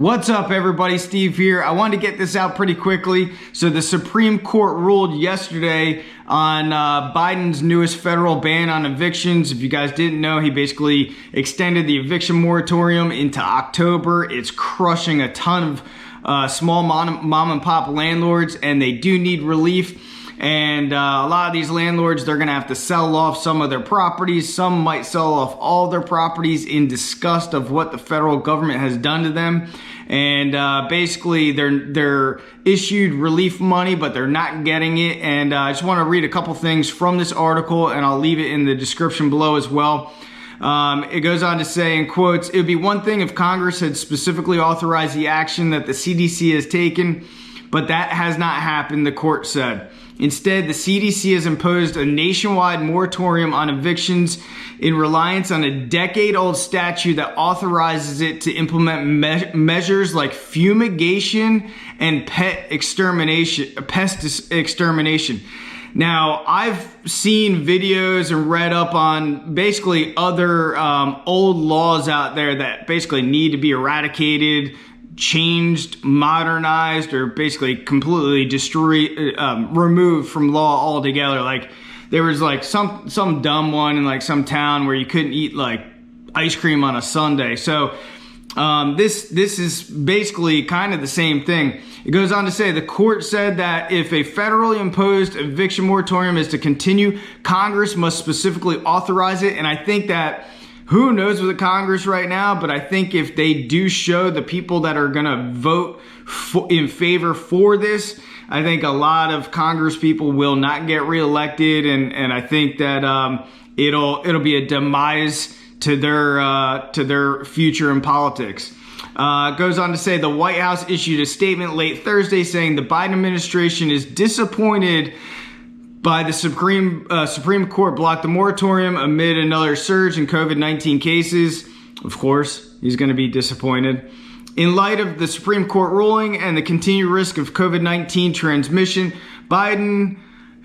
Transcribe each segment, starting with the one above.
What's up, everybody? Steve here. I wanted to get this out pretty quickly. So the Supreme Court ruled yesterday on Biden's newest federal ban on evictions. If you guys didn't know, he basically extended the eviction moratorium into October. It's crushing a ton of small mom and pop landlords, and they do need relief. And a lot of these landlords, they're going to have to sell off some of their properties. Some might sell off all their properties in disgust of what the federal government has done to them. And basically, they're issued relief money, but they're not getting it. And I just want to read a couple things from this article, and I'll leave it in the description below as well. It goes on to say, in quotes, "It would be one thing if Congress had specifically authorized the action that the CDC has taken, but that has not happened," the court said. Instead, the CDC has imposed a nationwide moratorium on evictions in reliance on a decade-old statute that authorizes it to implement measures like fumigation and pest extermination. Now, I've seen videos and read up on basically other old laws out there that basically need to be eradicated, changed, modernized, or basically completely removed from law altogether. Like there was like some dumb one in like some town where you couldn't eat like ice cream on a Sunday. So this is basically kind of the same thing. It goes on to say the court said that if a federally imposed eviction moratorium is to continue, Congress must specifically authorize it. And I think that who knows with the Congress right now, but I think if they do show the people that are going to vote in favor for this, I think a lot of Congress people will not get reelected, and I think that it'll be a demise to their future in politics. It goes on to say the White House issued a statement late Thursday saying the Biden administration is disappointed by the Supreme Court blocked the moratorium amid another surge in COVID-19 cases. Of course, he's going to be disappointed. In light of the Supreme Court ruling and the continued risk of COVID-19 transmission, Biden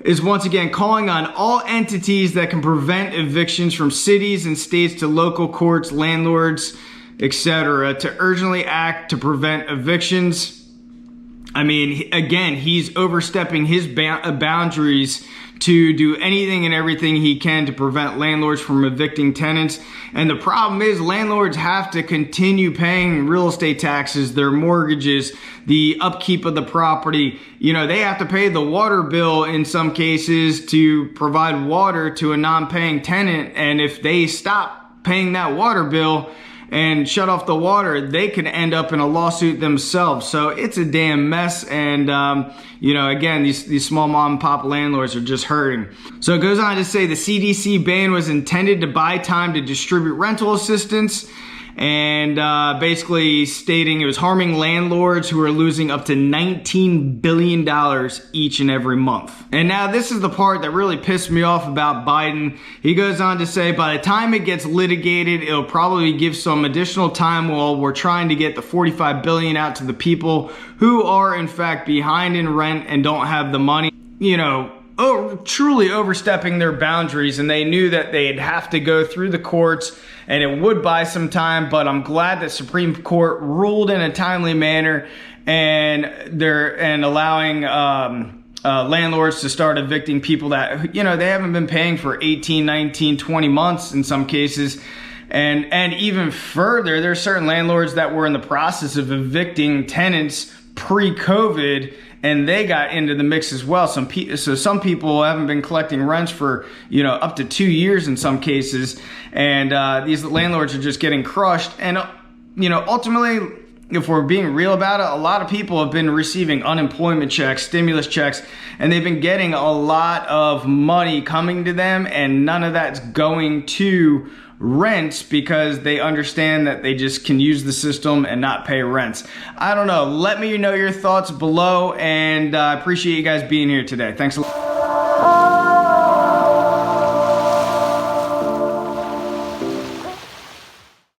is once again calling on all entities that can prevent evictions, from cities and states to local courts, landlords, etc., to urgently act to prevent evictions. I mean, again, he's overstepping his boundaries to do anything and everything he can to prevent landlords from evicting tenants. And the problem is landlords have to continue paying real estate taxes, their mortgages, the upkeep of the property. You know, they have to pay the water bill in some cases to provide water to a non-paying tenant. And if they stop paying that water bill and shut off the water, they could end up in a lawsuit themselves. So it's a damn mess. And, again, these small mom and pop landlords are just hurting. So it goes on to say the CDC ban was intended to buy time to distribute rental assistance, and basically stating it was harming landlords who are losing up to $19 billion each and every month. And now this is the part that really pissed me off about Biden. He goes on to say, by the time it gets litigated, it'll probably give some additional time while we're trying to get the $45 billion out to the people who are in fact behind in rent and don't have the money. Truly overstepping their boundaries, and they knew that they'd have to go through the courts and it would buy some time. But I'm glad that Supreme Court ruled in a timely manner, and allowing landlords to start evicting people that they haven't been paying for 18, 19, 20 months in some cases. And even further, there's certain landlords that were in the process of evicting tenants pre-COVID, and they got into the mix as well. Some people haven't been collecting rents for up to 2 years in some cases, and these landlords are just getting crushed. And ultimately, if we're being real about it, a lot of people have been receiving unemployment checks, stimulus checks, and they've been getting a lot of money coming to them, and none of that's going to rents because they understand that they just can use the system and not pay rents. I don't know. Let me know your thoughts below, and I appreciate you guys being here today. Thanks a lot.